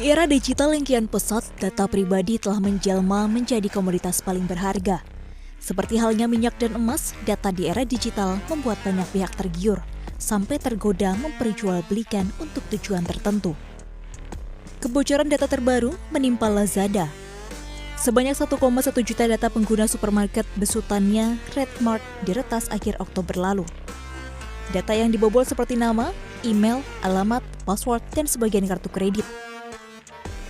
Di era digital yang kian pesat, data pribadi telah menjelma menjadi komoditas paling berharga. Seperti halnya minyak dan emas, data di era digital membuat banyak pihak tergiur, sampai tergoda memperjualbelikan untuk tujuan tertentu. Kebocoran data terbaru menimpa Lazada. Sebanyak 1,1 juta data pengguna supermarket besutannya Redmart diretas akhir Oktober lalu. Data yang dibobol seperti nama, email, alamat, password, dan sebagian kartu kredit.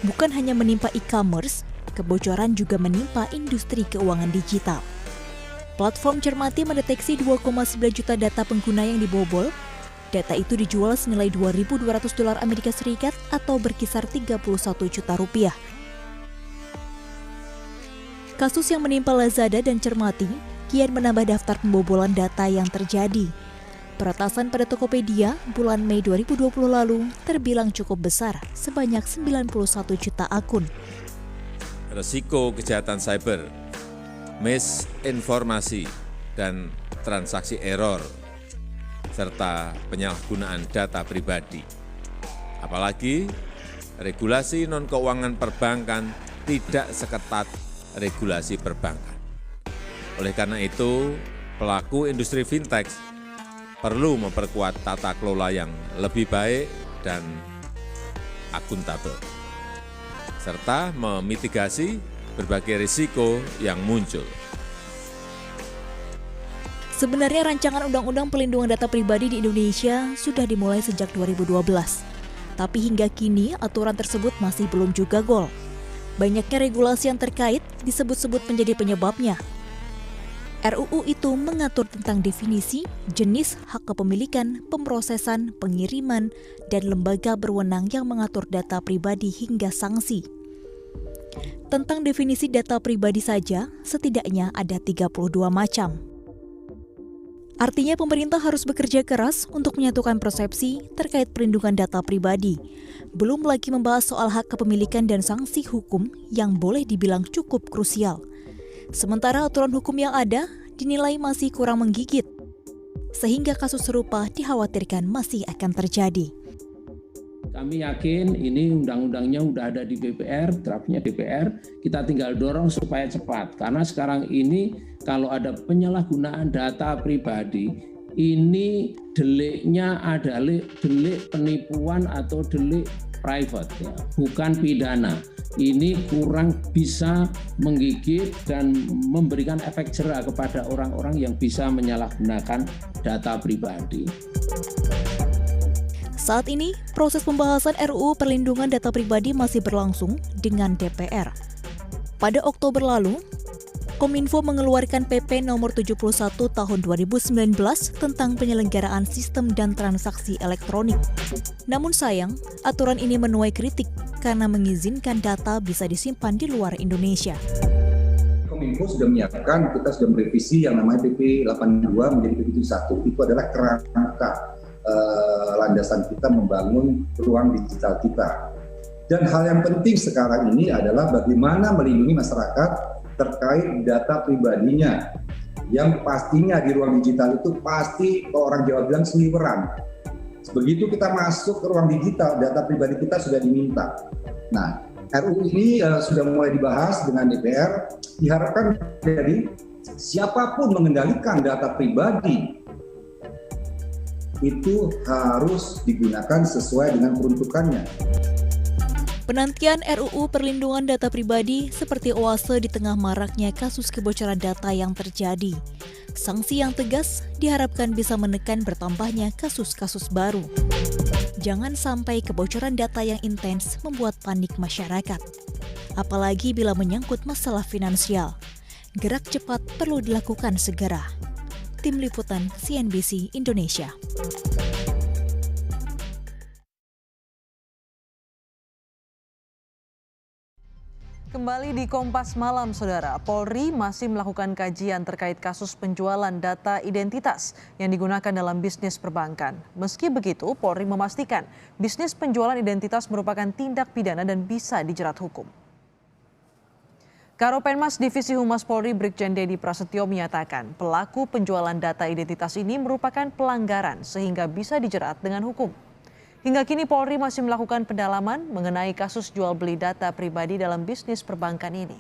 Bukan hanya menimpa e-commerce, kebocoran juga menimpa industri keuangan digital. Platform Cermati mendeteksi 2,9 juta data pengguna yang dibobol. Data itu dijual senilai $2.200 Amerika Serikat atau berkisar 31 juta rupiah. Kasus yang menimpa Lazada dan Cermati kian menambah daftar pembobolan data yang terjadi. Peretasan pada Tokopedia bulan Mei 2020 lalu terbilang cukup besar, sebanyak 91 juta akun. Resiko kejahatan cyber, misinformasi, dan transaksi error, serta penyalahgunaan data pribadi. Apalagi regulasi non-keuangan perbankan tidak seketat regulasi perbankan. Oleh karena itu, pelaku industri fintech perlu memperkuat tata kelola yang lebih baik dan akuntabel, serta memitigasi berbagai risiko yang muncul. Sebenarnya rancangan Undang-Undang Pelindungan Data Pribadi di Indonesia sudah dimulai sejak 2012. Tapi hingga kini aturan tersebut masih belum juga gol. Banyaknya regulasi yang terkait disebut-sebut menjadi penyebabnya. RUU itu mengatur tentang definisi, jenis hak kepemilikan, pemrosesan, pengiriman, dan lembaga berwenang yang mengatur data pribadi hingga sanksi. Tentang definisi data pribadi saja, setidaknya ada 32 macam. Artinya pemerintah harus bekerja keras untuk menyatukan persepsi terkait perlindungan data pribadi. Belum lagi membahas soal hak kepemilikan dan sanksi hukum yang boleh dibilang cukup krusial. Sementara aturan hukum yang ada dinilai masih kurang menggigit, sehingga kasus serupa dikhawatirkan masih akan terjadi. Kami yakin ini undang-undangnya udah ada di DPR, draftnya DPR, kita tinggal dorong supaya cepat. Karena sekarang ini kalau ada penyalahgunaan data pribadi, ini deliknya adalah delik penipuan atau delik private, ya, bukan pidana. Ini kurang bisa menggigit dan memberikan efek jera kepada orang-orang yang bisa menyalahgunakan data pribadi. Saat ini, proses pembahasan RUU Perlindungan Data Pribadi masih berlangsung dengan DPR. Pada Oktober lalu, Kominfo mengeluarkan PP nomor 71 tahun 2019 tentang penyelenggaraan sistem dan transaksi elektronik. Namun sayang, aturan ini menuai kritik karena mengizinkan data bisa disimpan di luar Indonesia. Kominfo sudah menyiapkan, kita sudah merevisi yang namanya PP 82 menjadi PP 71. Itu adalah kerangka landasan kita membangun ruang digital kita. Dan hal yang penting sekarang ini adalah bagaimana melindungi masyarakat terkait data pribadinya, yang pastinya di ruang digital itu pasti kalau orang Jawa bilang seliweran. Begitu kita masuk ke ruang digital, data pribadi kita sudah diminta. Nah, RUU ini sudah mulai dibahas dengan DPR, diharapkan jadi siapapun mengendalikan data pribadi itu harus digunakan sesuai dengan peruntukannya. Penantian RUU Perlindungan Data Pribadi seperti oase di tengah maraknya kasus kebocoran data yang terjadi. Sanksi yang tegas diharapkan bisa menekan bertambahnya kasus-kasus baru. Jangan sampai kebocoran data yang intens membuat panik masyarakat. Apalagi bila menyangkut masalah finansial. Gerak cepat perlu dilakukan segera. Tim Liputan CNBC Indonesia. Kembali di Kompas Malam, Saudara. Polri masih melakukan kajian terkait kasus penjualan data identitas yang digunakan dalam bisnis perbankan. Meski begitu, Polri memastikan bisnis penjualan identitas merupakan tindak pidana dan bisa dijerat hukum. Karopenmas Divisi Humas Polri Brigjen Dedi Prasetyo menyatakan pelaku penjualan data identitas ini merupakan pelanggaran sehingga bisa dijerat dengan hukum. Hingga kini Polri masih melakukan pendalaman mengenai kasus jual beli data pribadi dalam bisnis perbankan ini.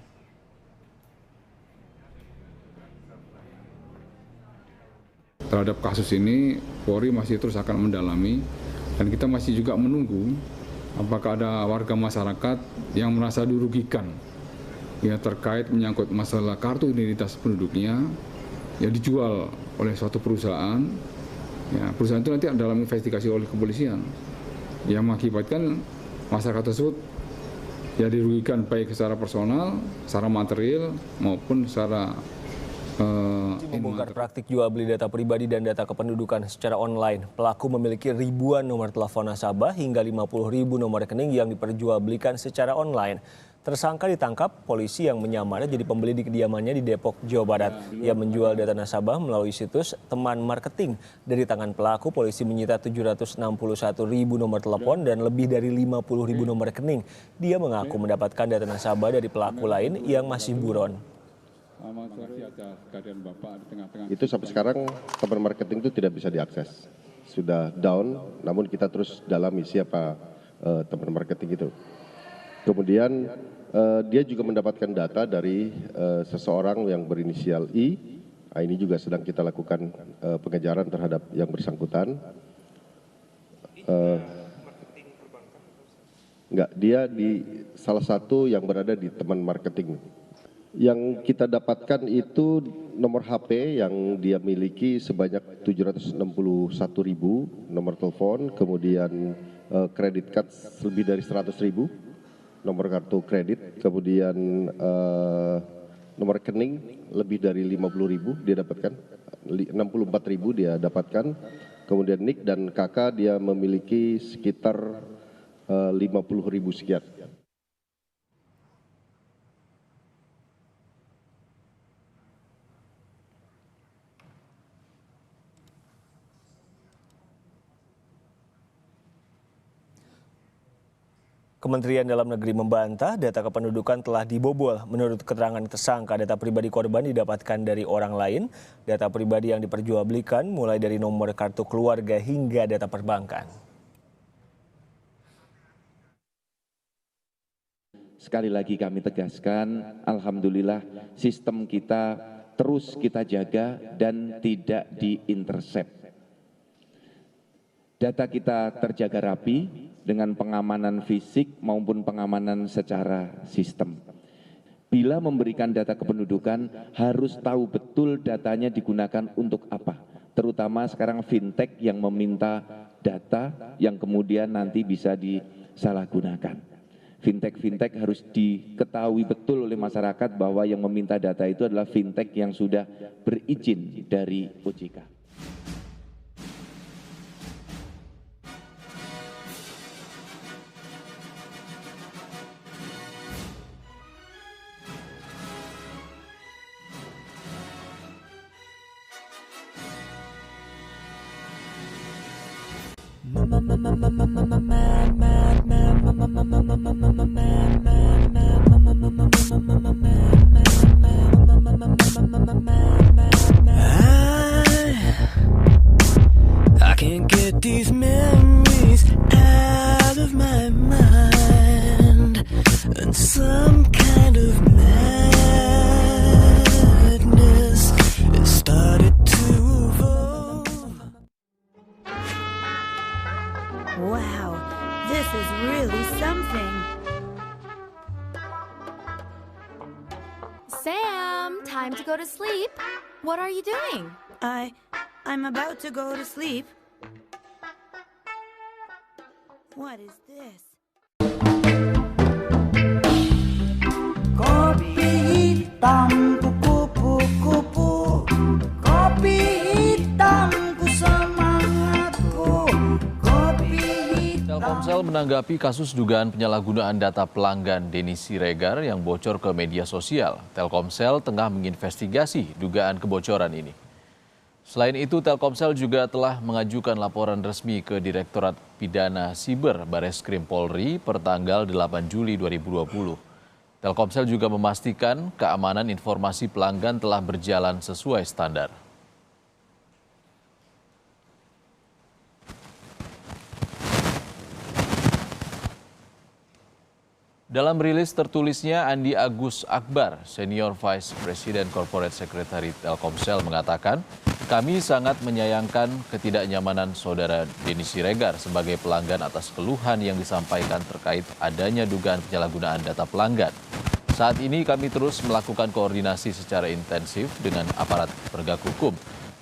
Terhadap kasus ini, Polri masih terus akan mendalami dan kita masih juga menunggu apakah ada warga masyarakat yang merasa dirugikan ya terkait menyangkut masalah kartu identitas penduduknya ya dijual oleh suatu perusahaan. Ya, perusahaan itu nanti dalam investigasi oleh kepolisian yang mengakibatkan masyarakat tersebut ya dirugikan baik secara personal, secara material maupun secara membongkar praktik jual beli data pribadi dan data kependudukan secara online. Pelaku memiliki ribuan nomor telepon nasabah hingga 50.000 nomor rekening yang diperjualbelikan secara online. Tersangka ditangkap polisi yang menyamarnya jadi pembeli di kediamannya di Depok, Jawa Barat. Ia menjual data nasabah melalui situs teman marketing. Dari tangan pelaku, polisi menyita 761.000 nomor telepon dan lebih dari 50.000 nomor rekening. Dia mengaku mendapatkan data nasabah dari pelaku lain yang masih buron. Itu sampai sekarang teman marketing itu tidak bisa diakses, sudah down. Namun kita terus dalami siapa teman marketing itu. Kemudian dia juga mendapatkan data dari seseorang yang berinisial I. Nah, ini juga sedang kita lakukan pengejaran terhadap yang bersangkutan. Enggak, dia di salah satu yang berada di teman marketing. Yang kita dapatkan itu nomor HP yang dia miliki sebanyak 761.000 nomor telepon, kemudian kredit card lebih dari 100.000 nomor kartu kredit, kemudian nomor rekening lebih dari 50.000 dia dapatkan, 64.000 dia dapatkan, kemudian NIK dan KK dia memiliki sekitar 50.000 sekian. Kementerian Dalam Negeri membantah data kependudukan telah dibobol. Menurut keterangan tersangka, data pribadi korban didapatkan dari orang lain. Data pribadi yang diperjualbelikan mulai dari nomor kartu keluarga hingga data perbankan. Sekali lagi kami tegaskan, alhamdulillah sistem kita terus kita jaga dan tidak diintersep. Data kita terjaga rapi dengan pengamanan fisik maupun pengamanan secara sistem. Bila memberikan data kependudukan harus tahu betul datanya digunakan untuk apa. Terutama sekarang fintech yang meminta data yang kemudian nanti bisa disalahgunakan. Fintech harus diketahui betul oleh masyarakat bahwa yang meminta data itu adalah fintech yang sudah berizin dari OJK. I can't get these memories out of my mind, and some kind of madness has started to evolve. Wow, this is really something. Sam, time to go to sleep. What are you doing? I'm about to go to sleep. What is this? Kopi hitam kupu-kupu, kopi hitamku semangatku, kopi hitam. Telkomsel menanggapi kasus dugaan penyalahgunaan data pelanggan Denny Siregar yang bocor ke media sosial. Telkomsel tengah menginvestigasi dugaan kebocoran ini. Selain itu, Telkomsel juga telah mengajukan laporan resmi ke Direktorat Pidana Siber Bareskrim Polri per tanggal 8 Juli 2020. Telkomsel juga memastikan keamanan informasi pelanggan telah berjalan sesuai standar. Dalam rilis tertulisnya, Andi Agus Akbar, Senior Vice President Corporate Secretary Telkomsel mengatakan, kami sangat menyayangkan ketidaknyamanan saudara Denny Siregar sebagai pelanggan atas keluhan yang disampaikan terkait adanya dugaan penyalahgunaan data pelanggan. Saat ini kami terus melakukan koordinasi secara intensif dengan aparat penegak hukum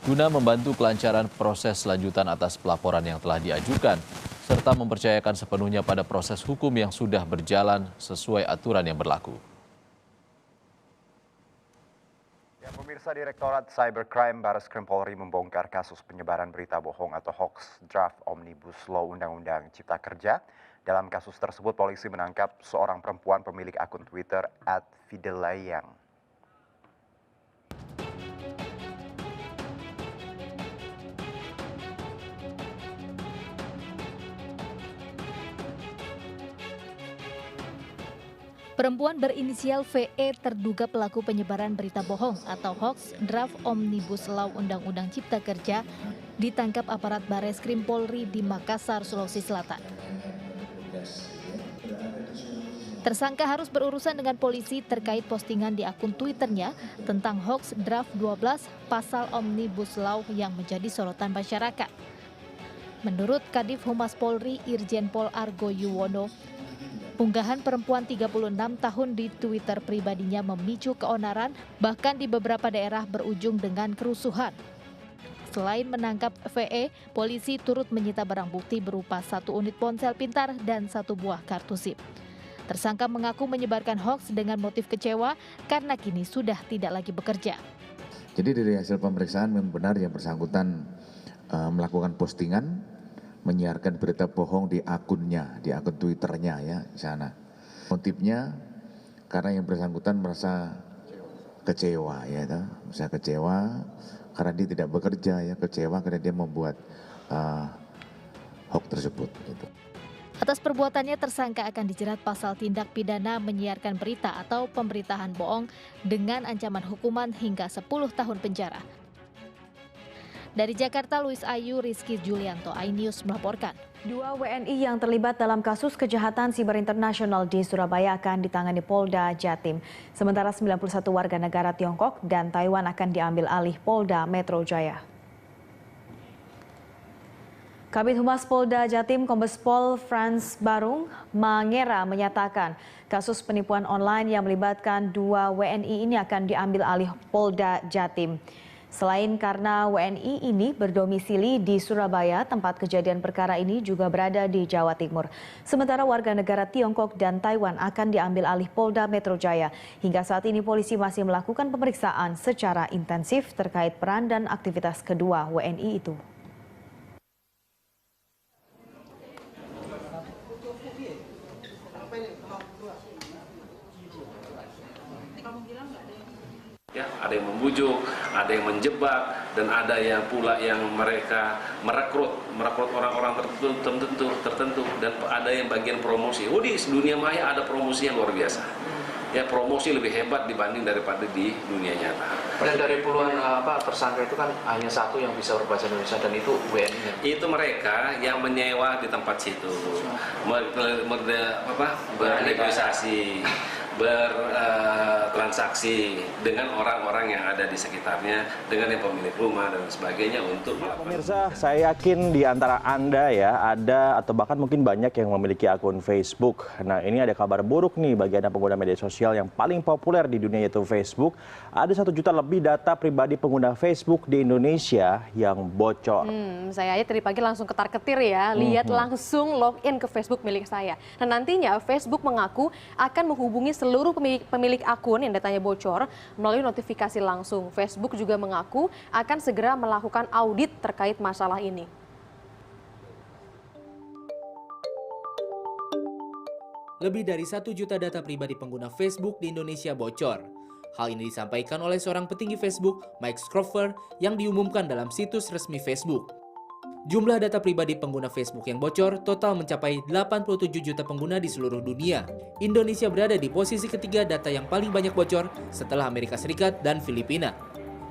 guna membantu kelancaran proses lanjutan atas pelaporan yang telah diajukan, serta mempercayakan sepenuhnya pada proses hukum yang sudah berjalan sesuai aturan yang berlaku. Ya, pemirsa, Direktorat Cybercrime Barreskrim Polri membongkar kasus penyebaran berita bohong atau hoax draft Omnibus Law Undang-Undang Cipta Kerja. Dalam kasus tersebut, polisi menangkap seorang perempuan pemilik akun Twitter @fidelayang. Perempuan berinisial VE terduga pelaku penyebaran berita bohong atau hoax draft Omnibus Law Undang-Undang Cipta Kerja ditangkap aparat Barreskrim Polri di Makassar, Sulawesi Selatan. Tersangka harus berurusan dengan polisi terkait postingan di akun Twitternya tentang hoax draft 12 pasal Omnibus Law yang menjadi sorotan masyarakat. Menurut Kadif Humas Polri Irjen Pol Argo Yuwono, unggahan perempuan 36 tahun di Twitter pribadinya memicu keonaran, bahkan di beberapa daerah berujung dengan kerusuhan. Selain menangkap VE, polisi turut menyita barang bukti berupa 1 unit ponsel pintar dan 1 buah kartu SIM. Tersangka mengaku menyebarkan hoax dengan motif kecewa karena kini sudah tidak lagi bekerja. Jadi dari hasil pemeriksaan memang benar yang bersangkutan melakukan postingan, menyiarkan berita bohong di akunnya, di akun Twitternya ya di sana. Motifnya karena yang bersangkutan merasa kecewa ya, merasa kecewa karena dia tidak bekerja ya, kecewa karena dia membuat hoax tersebut. Gitu. Atas perbuatannya tersangka akan dijerat pasal tindak pidana menyiarkan berita atau pemberitaan bohong dengan ancaman hukuman hingga 10 tahun penjara. Dari Jakarta, Luis Ayu, Rizky Julianto, iNews melaporkan. 2 WNI yang terlibat dalam kasus kejahatan siber internasional di Surabaya akan ditangani Polda Jatim. Sementara 91 warga negara Tiongkok dan Taiwan akan diambil alih Polda Metro Jaya. Kabid Humas Polda Jatim Kombes Pol Frans Barung Mangera menyatakan kasus penipuan online yang melibatkan 2 WNI ini akan diambil alih Polda Jatim. Selain karena WNI ini berdomisili di Surabaya, tempat kejadian perkara ini juga berada di Jawa Timur. Sementara warga negara Tiongkok dan Taiwan akan diambil alih Polda Metro Jaya. Hingga saat ini polisi masih melakukan pemeriksaan secara intensif terkait peran dan aktivitas kedua WNI itu. Ya, ada yang membujuk, ada yang menjebak, dan ada yang pula yang mereka merekrut orang-orang tertentu, dan ada yang bagian promosi. Oh, di dunia maya ada promosi yang luar biasa. Ya, promosi lebih hebat dibanding daripada di dunia nyata. Dan dari puluhan tersangka itu kan hanya 1 yang bisa berbahasa Indonesia, dan itu WNI. Itu mereka yang menyewa di tempat situ, bernegosiasi, bertransaksi dengan orang-orang yang ada di sekitarnya, dengan yang pemilik rumah dan sebagainya untuk Pemirsa, saya yakin di antara Anda ya ada atau bahkan mungkin banyak yang memiliki akun Facebook. Nah, ini ada kabar buruk nih bagi Anda pengguna media sosial yang paling populer di dunia yaitu Facebook. Ada 1 juta lebih data pribadi pengguna Facebook di Indonesia yang bocor. Saya aja tadi pagi langsung ketar-ketir ya, lihat langsung login ke Facebook milik saya. Nah, nantinya Facebook mengaku akan menghubungi seluruh pemilik akun yang datanya bocor melalui notifikasi langsung. Facebook juga mengaku akan segera melakukan audit terkait masalah ini. Lebih dari 1 juta data pribadi pengguna Facebook di Indonesia bocor. Hal ini disampaikan oleh seorang petinggi Facebook, Mike Scrover, yang diumumkan dalam situs resmi Facebook. Jumlah data pribadi pengguna Facebook yang bocor total mencapai 87 juta pengguna di seluruh dunia. Indonesia berada di posisi ketiga data yang paling banyak bocor setelah Amerika Serikat dan Filipina.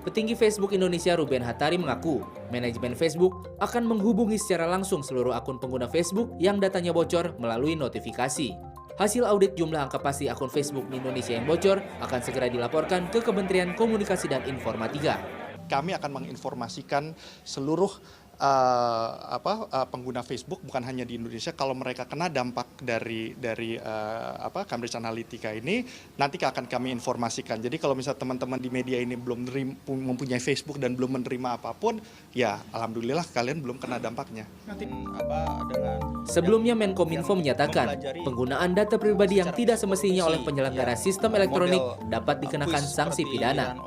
Petinggi Facebook Indonesia Ruben Hattari mengaku, manajemen Facebook akan menghubungi secara langsung seluruh akun pengguna Facebook yang datanya bocor melalui notifikasi. Hasil audit jumlah angka pasti akun Facebook di Indonesia yang bocor akan segera dilaporkan ke Kementerian Komunikasi dan Informatika. Kami akan menginformasikan seluruh pengguna Facebook, bukan hanya di Indonesia, kalau mereka kena dampak dari Cambridge Analytica ini, nanti akan kami informasikan. Jadi kalau misalnya teman-teman di media ini belum mempunyai Facebook dan belum menerima apapun, ya alhamdulillah kalian belum kena dampaknya. Sebelumnya Menkominfo menyatakan penggunaan data pribadi yang tidak semestinya oleh penyelenggara sistem elektronik dapat dikenakan sanksi pidana.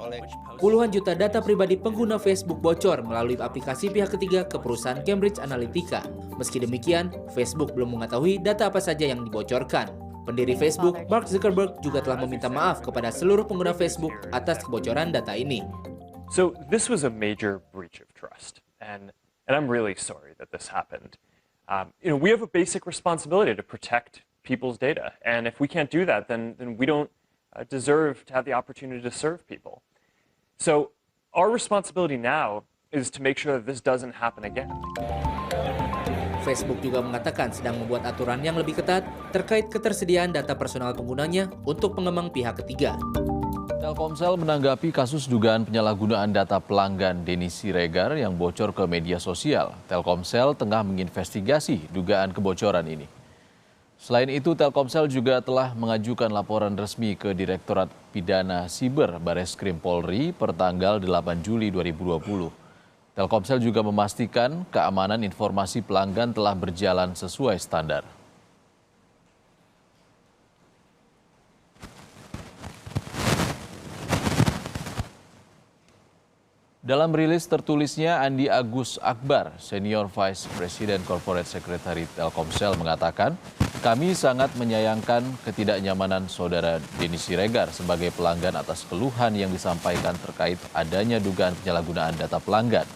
Puluhan juta data pribadi pengguna Facebook bocor melalui aplikasi pihak ketiga ke perusahaan Cambridge Analytica. Meski demikian, Facebook belum mengetahui data apa saja yang dibocorkan. Pendiri Facebook, Mark Zuckerberg, juga telah meminta maaf kepada seluruh pengguna Facebook atas kebocoran data ini. So this was a major breach of trust, and I'm really sorry that this happened. We have a basic responsibility to protect people's data, and if we can't do that, then we don't deserve to have the opportunity to serve people. So our responsibility now is to make sure that this doesn't happen again. Facebook juga mengatakan sedang membuat aturan yang lebih ketat terkait ketersediaan data personal penggunanya untuk pengembang pihak ketiga. Telkomsel menanggapi kasus dugaan penyalahgunaan data pelanggan Denny Siregar yang bocor ke media sosial. Telkomsel tengah menginvestigasi dugaan kebocoran ini. Selain itu, Telkomsel juga telah mengajukan laporan resmi ke Direktorat Pidana Siber Bareskrim Polri per tanggal 8 Juli 2020. Telkomsel juga memastikan keamanan informasi pelanggan telah berjalan sesuai standar. Dalam rilis tertulisnya, Andi Agus Akbar, Senior Vice President Corporate Secretary Telkomsel mengatakan, kami sangat menyayangkan ketidaknyamanan saudara Denny Siregar sebagai pelanggan atas keluhan yang disampaikan terkait adanya dugaan penyalahgunaan data pelanggan.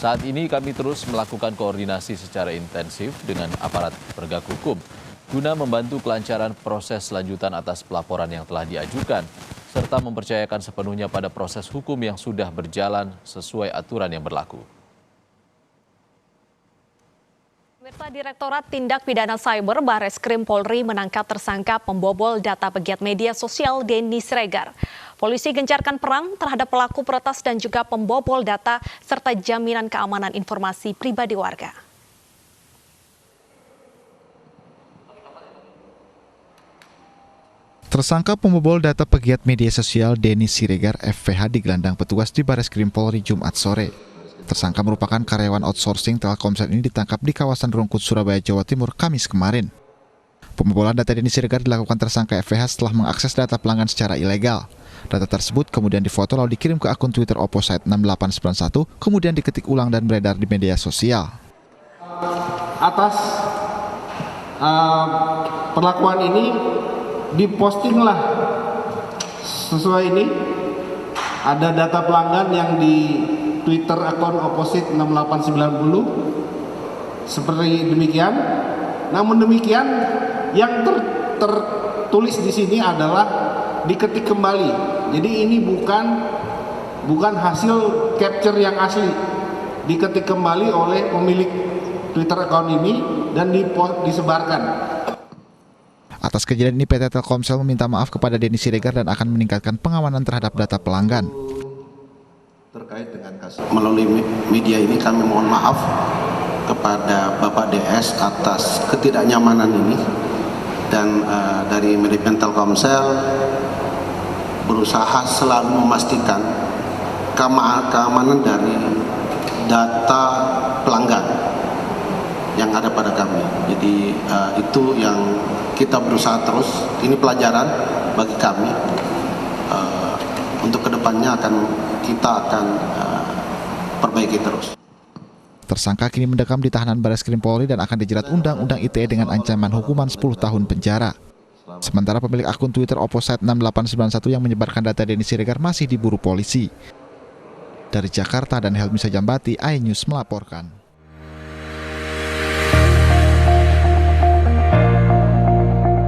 Saat ini kami terus melakukan koordinasi secara intensif dengan aparat penegak hukum guna membantu kelancaran proses lanjutan atas pelaporan yang telah diajukan, serta mempercayakan sepenuhnya pada proses hukum yang sudah berjalan sesuai aturan yang berlaku. Pemirsa, Direktorat Tindak Pidana Cyber Bareskrim Polri menangkap tersangka pembobol data pegiat media sosial Denny Siregar. Polisi gencarkan perang terhadap pelaku peretas dan juga pembobol data serta jaminan keamanan informasi pribadi warga. Tersangka pembobol data pegiat media sosial Denny Siregar FVH digelandang petugas di Bareskrim Polri Jumat sore. Tersangka merupakan karyawan outsourcing Telkomsel ini ditangkap di kawasan Rungkut, Surabaya, Jawa Timur, Kamis kemarin. Pembobolan data Denny Siregar dilakukan tersangka FVH setelah mengakses data pelanggan secara ilegal. Data tersebut kemudian difoto lalu dikirim ke akun Twitter Opposite 6891, kemudian diketik ulang dan beredar di media sosial. Atas perlakuan ini dipostinglah sesuai ini, ada data pelanggan yang di Twitter akun Opposite 6890 seperti demikian. Namun demikian yang tertulis di sini adalah diketik kembali. Jadi ini bukan hasil capture yang asli, diketik kembali oleh pemilik Twitter akun ini dan disebarkan. Atas kejadian ini, PT Telkomsel meminta maaf kepada Denny Siregar dan akan meningkatkan pengamanan terhadap data pelanggan. Terkait dengan kasus melalui media ini, kami mohon maaf kepada Bapak DS atas ketidaknyamanan ini, dan dari manajemen Telkomsel berusaha selalu memastikan keamanan dari data pelanggan yang ada pada kami. Jadi itu yang kita berusaha terus. Ini pelajaran bagi kami. Untuk kedepannya kita akan perbaiki terus. Tersangka kini mendekam di tahanan Bareskrim Polri dan akan dijerat Undang-Undang ITE dengan ancaman hukuman 10 tahun penjara. Sementara pemilik akun Twitter Opposite 6891 yang menyebarkan data Denny Siregar masih diburu polisi. Dari Jakarta dan Helmi Sajambati, iNews melaporkan.